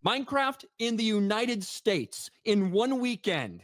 Minecraft in the United States in one weekend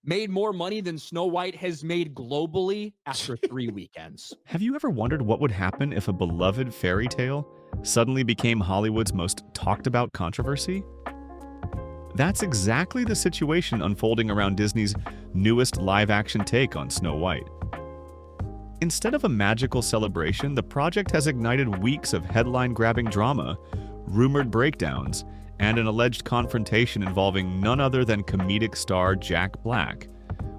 made more money than Snow White has made globally after 3 weekends. Have you ever wondered what would happen if a beloved fairy tale suddenly became Hollywood's most talked about controversy? That's exactly the situation unfolding around Disney's newest live-action take on Snow White. Instead of a magical celebration, the project has ignited weeks of headline-grabbing drama, rumored breakdowns, and an alleged confrontation involving none other than comedic star Jack Black.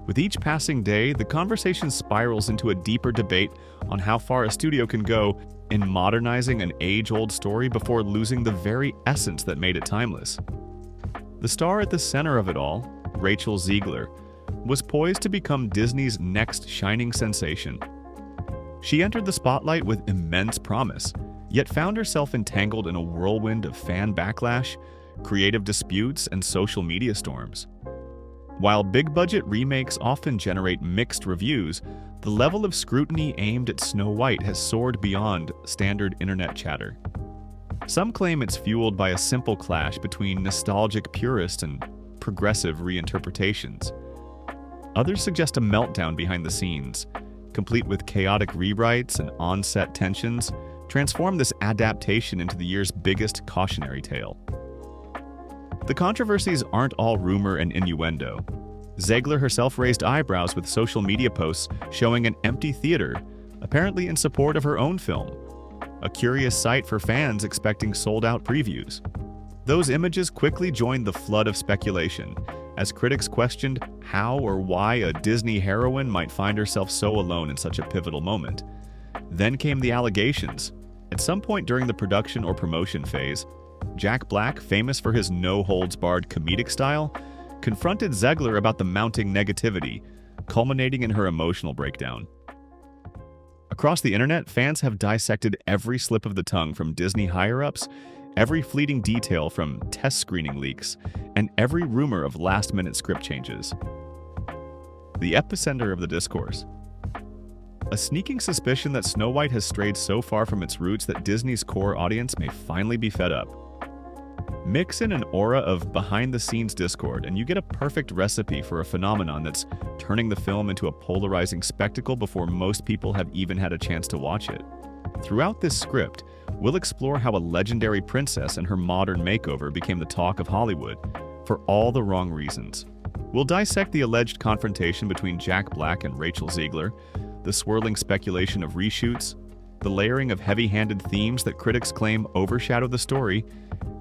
With each passing day, the conversation spirals into a deeper debate on how far a studio can go in modernizing an age-old story before losing the very essence that made it timeless. The star at the center of it all, Rachel Zegler, was poised to become Disney's next shining sensation. She entered the spotlight with immense promise, yet found herself entangled in a whirlwind of fan backlash, creative disputes, and social media storms. While big-budget remakes often generate mixed reviews, the level of scrutiny aimed at Snow White has soared beyond standard internet chatter. Some claim it's fueled by a simple clash between nostalgic purists and progressive reinterpretations. Others suggest a meltdown behind the scenes, complete with chaotic rewrites and on-set tensions, transform this adaptation into the year's biggest cautionary tale. The controversies aren't all rumor and innuendo. Zegler herself raised eyebrows with social media posts showing an empty theater, apparently in support of her own film, a curious sight for fans expecting sold-out previews. Those images quickly joined the flood of speculation, as critics questioned how or why a Disney heroine might find herself so alone in such a pivotal moment. Then came the allegations. At some point during the production or promotion phase, Jack Black, famous for his no-holds-barred comedic style, confronted Zegler about the mounting negativity, culminating in her emotional breakdown. Across the internet, fans have dissected every slip of the tongue from Disney higher-ups, every fleeting detail from test screening leaks, and every rumor of last-minute script changes. The epicenter of the discourse. A sneaking suspicion that Snow White has strayed so far from its roots that Disney's core audience may finally be fed up. Mix in an aura of behind-the-scenes discord, and you get a perfect recipe for a phenomenon that's turning the film into a polarizing spectacle before most people have even had a chance to watch it. Throughout this script, we'll explore how a legendary princess and her modern makeover became the talk of Hollywood, for all the wrong reasons. We'll dissect the alleged confrontation between Jack Black and Rachel Zegler, the swirling speculation of reshoots, the layering of heavy-handed themes that critics claim overshadow the story,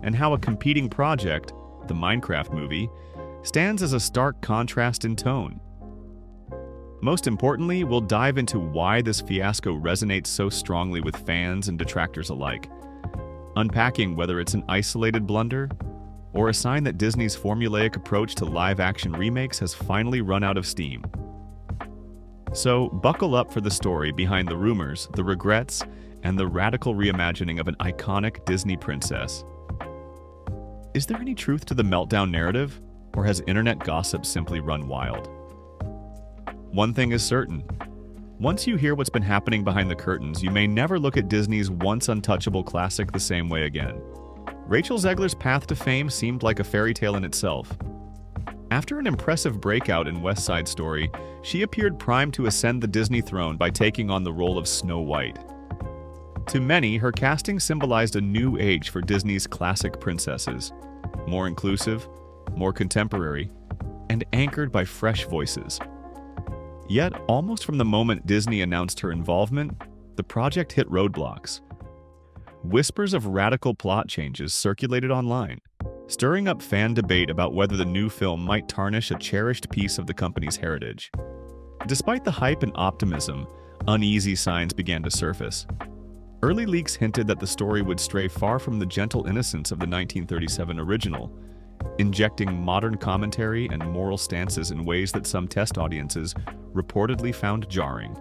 and how a competing project, the Minecraft movie, stands as a stark contrast in tone. Most importantly, we'll dive into why this fiasco resonates so strongly with fans and detractors alike, unpacking whether it's an isolated blunder or a sign that Disney's formulaic approach to live-action remakes has finally run out of steam. So, buckle up for the story behind the rumors, the regrets, and the radical reimagining of an iconic Disney princess. Is there any truth to the meltdown narrative, or has internet gossip simply run wild? One thing is certain. Once you hear what's been happening behind the curtains, you may never look at Disney's once untouchable classic the same way again. Rachel Zegler's path to fame seemed like a fairy tale in itself. After an impressive breakout in West Side Story, she appeared primed to ascend the Disney throne by taking on the role of Snow White. To many, her casting symbolized a new age for Disney's classic princesses, more inclusive, more contemporary, and anchored by fresh voices. Yet, almost from the moment Disney announced her involvement, the project hit roadblocks. Whispers of radical plot changes circulated online, stirring up fan debate about whether the new film might tarnish a cherished piece of the company's heritage. Despite the hype and optimism, uneasy signs began to surface. Early leaks hinted that the story would stray far from the gentle innocence of the 1937 original, injecting modern commentary and moral stances in ways that some test audiences reportedly found jarring.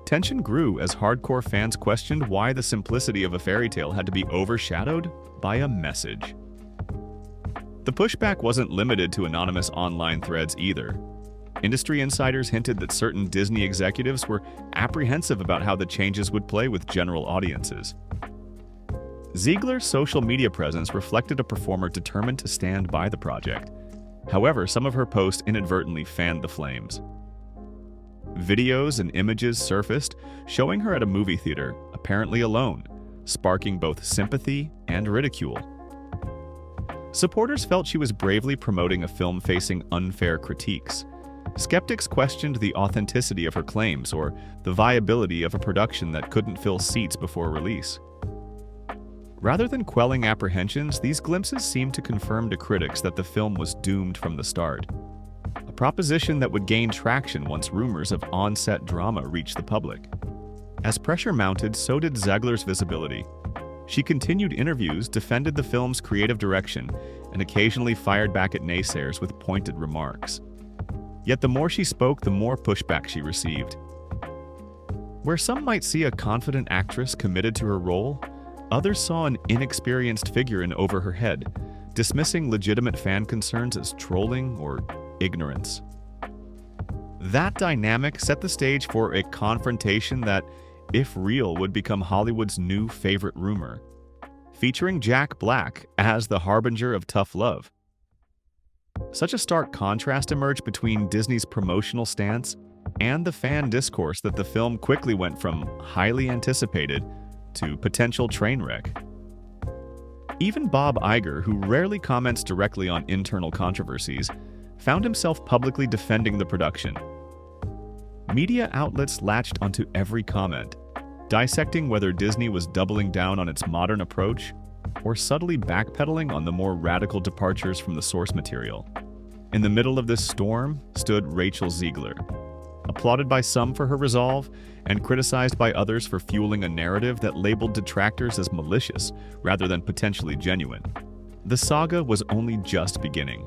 Tension grew as hardcore fans questioned why the simplicity of a fairy tale had to be overshadowed by a message. The pushback wasn't limited to anonymous online threads either. Industry insiders hinted that certain Disney executives were apprehensive about how the changes would play with general audiences. Zegler's social media presence reflected a performer determined to stand by the project. However, some of her posts inadvertently fanned the flames. Videos and images surfaced showing her at a movie theater, apparently alone, sparking both sympathy and ridicule. Supporters felt she was bravely promoting a film facing unfair critiques. Skeptics questioned the authenticity of her claims or the viability of a production that couldn't fill seats before release. Rather than quelling apprehensions, these glimpses seemed to confirm to critics that the film was doomed from the start. A proposition that would gain traction once rumors of on-set drama reached the public. As pressure mounted, so did Zegler's visibility. She continued interviews, defended the film's creative direction, and occasionally fired back at naysayers with pointed remarks. Yet the more she spoke, the more pushback she received. Where some might see a confident actress committed to her role, others saw an inexperienced figure in over her head, dismissing legitimate fan concerns as trolling or ignorance. That dynamic set the stage for a confrontation that, if real, would become Hollywood's new favorite rumor, featuring Jack Black as the harbinger of tough love. Such a stark contrast emerged between Disney's promotional stance and the fan discourse that the film quickly went from highly anticipated to potential train wreck. Even Bob Iger, who rarely comments directly on internal controversies, found himself publicly defending the production. Media outlets latched onto every comment, dissecting whether Disney was doubling down on its modern approach or subtly backpedaling on the more radical departures from the source material. In the middle of this storm stood Rachel Zegler, applauded by some for her resolve and criticized by others for fueling a narrative that labeled detractors as malicious rather than potentially genuine. The saga was only just beginning.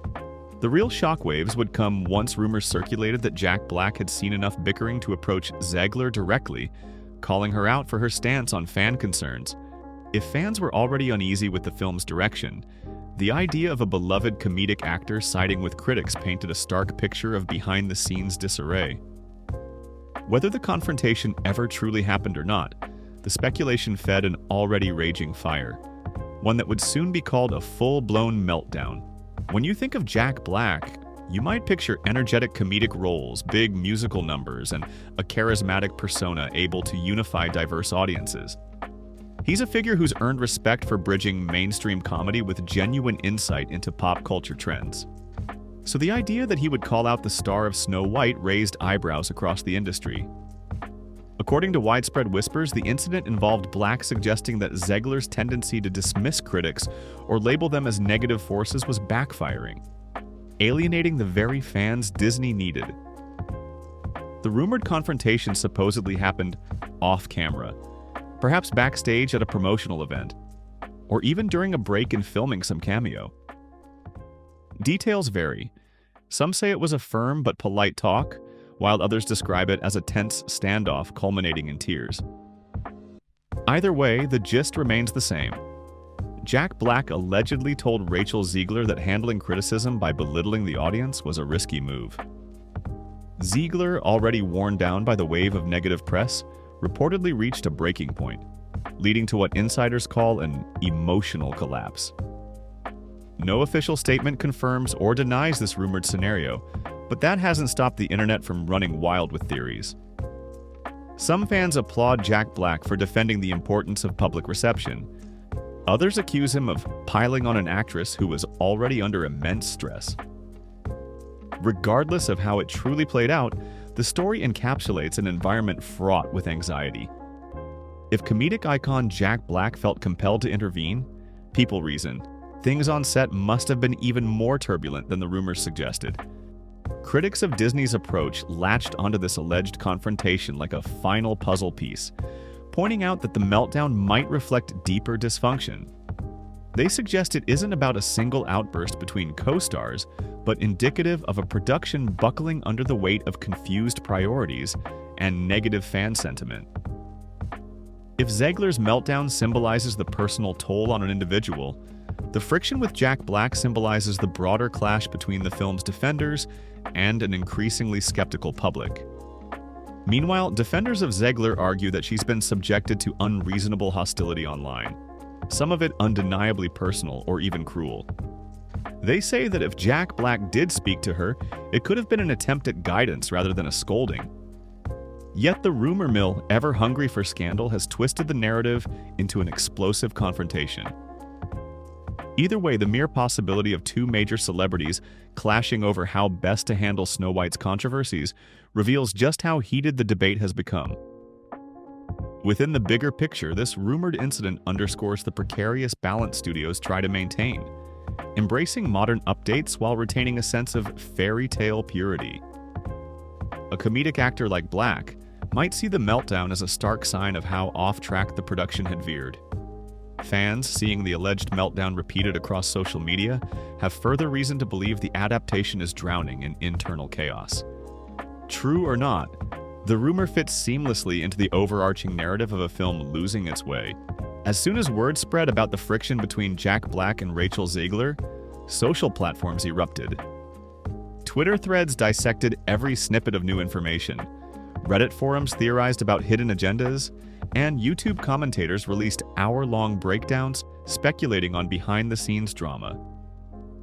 The real shockwaves would come once rumors circulated that Jack Black had seen enough bickering to approach Zegler directly, calling her out for her stance on fan concerns. If fans were already uneasy with the film's direction, the idea of a beloved comedic actor siding with critics painted a stark picture of behind-the-scenes disarray. Whether the confrontation ever truly happened or not, the speculation fed an already raging fire, one that would soon be called a full-blown meltdown. When you think of Jack Black, you might picture energetic comedic roles, big musical numbers, and a charismatic persona able to unify diverse audiences. He's a figure who's earned respect for bridging mainstream comedy with genuine insight into pop culture trends. So the idea that he would call out the star of Snow White raised eyebrows across the industry. According to widespread whispers, the incident involved Black suggesting that Zegler's tendency to dismiss critics or label them as negative forces was backfiring, alienating the very fans Disney needed. The rumored confrontation supposedly happened off-camera, perhaps backstage at a promotional event, or even during a break in filming some cameo. Details vary. Some say it was a firm but polite talk, while others describe it as a tense standoff culminating in tears. Either way, the gist remains the same. Jack Black allegedly told Rachel Zegler that handling criticism by belittling the audience was a risky move. Zegler, already worn down by the wave of negative press, reportedly reached a breaking point, leading to what insiders call an emotional collapse. No official statement confirms or denies this rumored scenario, but that hasn't stopped the internet from running wild with theories. Some fans applaud Jack Black for defending the importance of public reception. Others accuse him of piling on an actress who was already under immense stress. Regardless of how it truly played out, the story encapsulates an environment fraught with anxiety. If comedic icon Jack Black felt compelled to intervene, people reasoned, things on set must have been even more turbulent than the rumors suggested. Critics of Disney's approach latched onto this alleged confrontation like a final puzzle piece, pointing out that the meltdown might reflect deeper dysfunction. They suggest it isn't about a single outburst between co-stars, but indicative of a production buckling under the weight of confused priorities and negative fan sentiment. If Zegler's meltdown symbolizes the personal toll on an individual, the friction with Jack Black symbolizes the broader clash between the film's defenders and an increasingly skeptical public. Meanwhile, defenders of Zegler argue that she's been subjected to unreasonable hostility online. some of it undeniably personal or even cruel. They say that if Jack Black did speak to her, it could have been an attempt at guidance rather than a scolding. Yet the rumor mill, ever hungry for scandal, has twisted the narrative into an explosive confrontation. Either way, the mere possibility of two major celebrities clashing over how best to handle Snow White's controversies reveals just how heated the debate has become. Within the bigger picture, this rumored incident underscores the precarious balance studios try to maintain, embracing modern updates while retaining a sense of fairy tale purity. A comedic actor like Black might see the meltdown as a stark sign of how off-track the production had veered. Fans, seeing the alleged meltdown repeated across social media, have further reason to believe the adaptation is drowning in internal chaos. True or not, the rumor fits seamlessly into the overarching narrative of a film losing its way. As soon as word spread about the friction between Jack Black and Rachel Zegler, social platforms erupted. Twitter threads dissected every snippet of new information. Reddit forums theorized about hidden agendas, and YouTube commentators released hour-long breakdowns speculating on behind-the-scenes drama.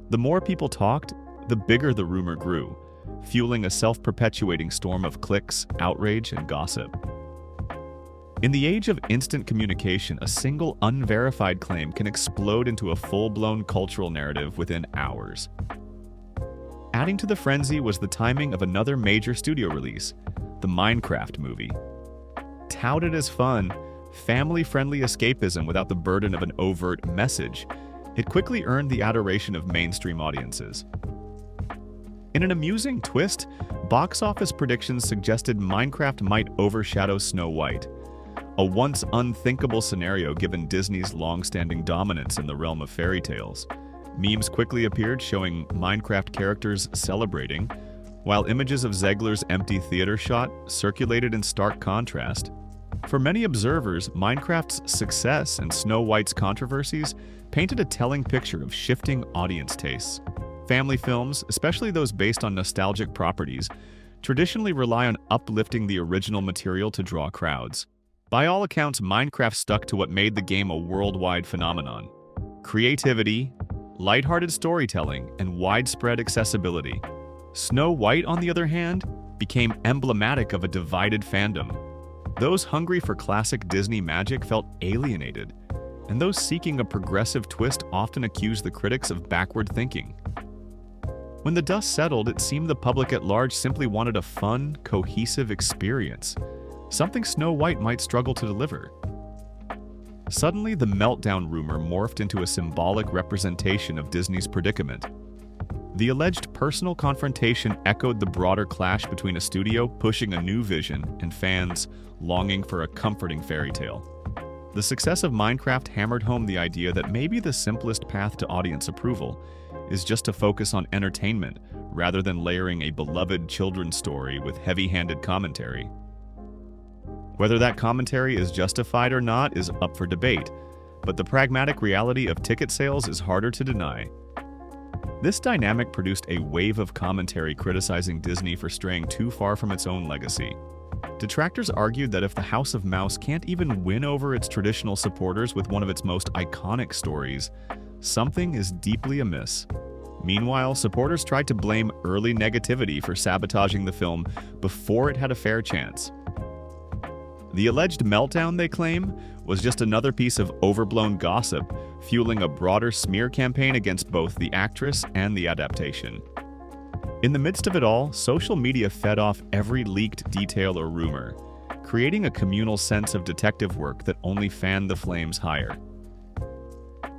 The more people talked, the bigger the rumor grew, fueling a self-perpetuating storm of clicks, outrage, and gossip. In the age of instant communication, a single unverified claim can explode into a full-blown cultural narrative within hours. Adding to the frenzy was the timing of another major studio release, the Minecraft movie. Touted as fun, family-friendly escapism without the burden of an overt message, it quickly earned the adoration of mainstream audiences. In an amusing twist, box office predictions suggested Minecraft might overshadow Snow White, a once unthinkable scenario given Disney's long-standing dominance in the realm of fairy tales. Memes quickly appeared showing Minecraft characters celebrating, while images of Zegler's empty theater shot circulated in stark contrast. For many observers, Minecraft's success and Snow White's controversies painted a telling picture of shifting audience tastes. Family films, especially those based on nostalgic properties, traditionally rely on uplifting the original material to draw crowds. By all accounts, Minecraft stuck to what made the game a worldwide phenomenon: creativity, lighthearted storytelling, and widespread accessibility. Snow White, on the other hand, became emblematic of a divided fandom. Those hungry for classic Disney magic felt alienated, and those seeking a progressive twist often accused the critics of backward thinking. When the dust settled, it seemed the public at large simply wanted a fun, cohesive experience, something Snow White might struggle to deliver. Suddenly, the meltdown rumor morphed into a symbolic representation of Disney's predicament. The alleged personal confrontation echoed the broader clash between a studio pushing a new vision and fans longing for a comforting fairy tale. The success of Minecraft hammered home the idea that maybe the simplest path to audience approval is just to focus on entertainment rather than layering a beloved children's story with heavy-handed commentary. Whether that commentary is justified or not is up for debate, but the pragmatic reality of ticket sales is harder to deny. This dynamic produced a wave of commentary criticizing Disney for straying too far from its own legacy. Detractors argued that if the House of Mouse can't even win over its traditional supporters with one of its most iconic stories, something is deeply amiss. Meanwhile, supporters tried to blame early negativity for sabotaging the film before it had a fair chance. The alleged meltdown, they claim, was just another piece of overblown gossip, fueling a broader smear campaign against both the actress and the adaptation. In the midst of it all, social media fed off every leaked detail or rumor, creating a communal sense of detective work that only fanned the flames higher.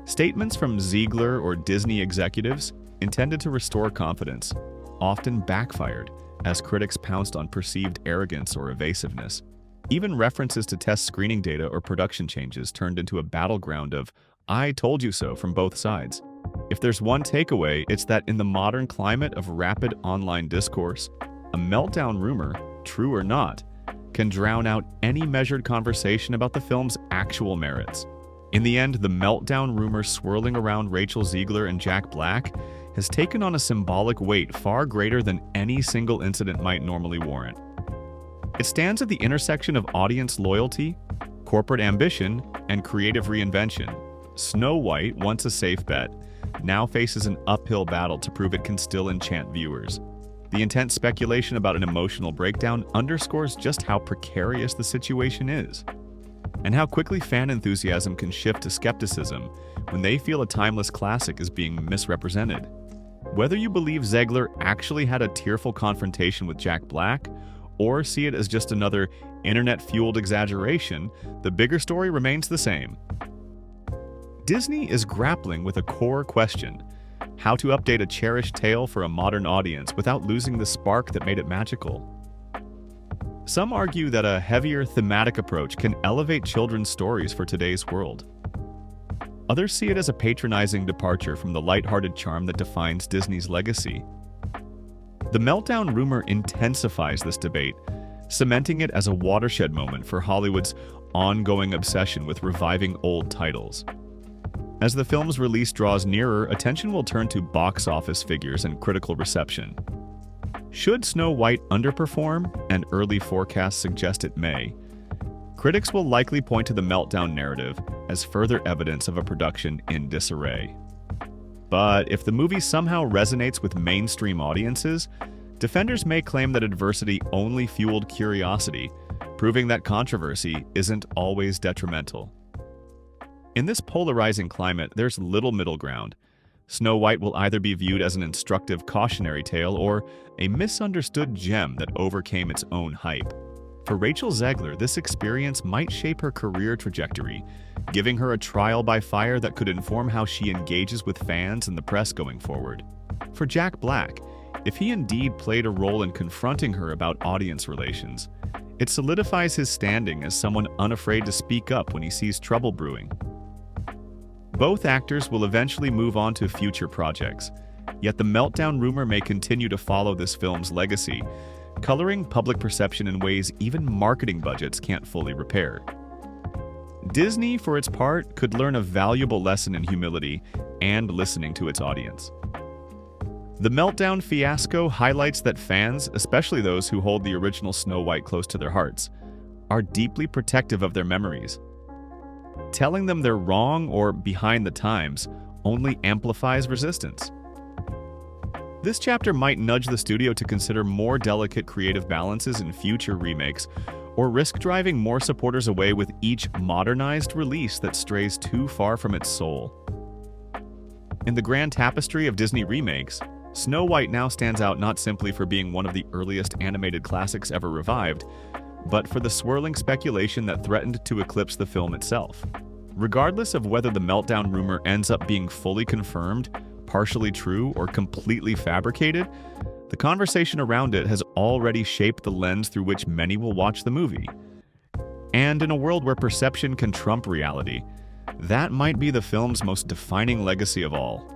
Statements from Zegler or Disney executives intended to restore confidence often backfired as critics pounced on perceived arrogance or evasiveness. Even references to test screening data or production changes turned into a battleground of "I told you so" from both sides. If there's one takeaway, it's that in the modern climate of rapid online discourse, a meltdown rumor, true or not, can drown out any measured conversation about the film's actual merits. In the end, the meltdown rumor swirling around Rachel Zegler and Jack Black has taken on a symbolic weight far greater than any single incident might normally warrant. It stands at the intersection of audience loyalty, corporate ambition, and creative reinvention, Snow White, once a safe bet, now faces an uphill battle to prove it can still enchant viewers. The intense speculation about an emotional breakdown underscores just how precarious the situation is, and how quickly fan enthusiasm can shift to skepticism when they feel a timeless classic is being misrepresented. Whether you believe Zegler actually had a tearful confrontation with Jack Black, or see it as just another internet-fueled exaggeration, the bigger story remains the same. Disney is grappling with a core question: how to update a cherished tale for a modern audience without losing the spark that made it magical. Some argue that a heavier thematic approach can elevate children's stories for today's world. Others see it as a patronizing departure from the lighthearted charm that defines Disney's legacy. The Meltdown rumor intensifies this debate, cementing it as a watershed moment for Hollywood's ongoing obsession with reviving old titles. As the film's release draws nearer, attention will turn to box office figures and critical reception. Should Snow White underperform, and early forecasts suggest it may, critics will likely point to the Meltdown narrative as further evidence of a production in disarray. But if the movie somehow resonates with mainstream audiences, defenders may claim that adversity only fueled curiosity, proving that controversy isn't always detrimental. In this polarizing climate, there's little middle ground. Snow White will either be viewed as an instructive cautionary tale or a misunderstood gem that overcame its own hype. For Rachel Zegler, this experience might shape her career trajectory, giving her a trial by fire that could inform how she engages with fans and the press going forward. For Jack Black, if he indeed played a role in confronting her about audience relations, it solidifies his standing as someone unafraid to speak up when he sees trouble brewing. Both actors will eventually move on to future projects, yet the Meltdown rumor may continue to follow this film's legacy, coloring public perception in ways even marketing budgets can't fully repair. Disney, for its part, could learn a valuable lesson in humility and listening to its audience. The Meltdown fiasco highlights that fans, especially those who hold the original Snow White close to their hearts, are deeply protective of their memories. Telling them they're wrong or behind the times only amplifies resistance. This chapter might nudge the studio to consider more delicate creative balances in future remakes, or risk driving more supporters away with each modernized release that strays too far from its soul. In the grand tapestry of Disney remakes, Snow White now stands out not simply for being one of the earliest animated classics ever revived, but for the swirling speculation that threatened to eclipse the film itself. Regardless of whether the Meltdown rumor ends up being fully confirmed, partially true, or completely fabricated, the conversation around it has already shaped the lens through which many will watch the movie. And in a world where perception can trump reality, that might be the film's most defining legacy of all.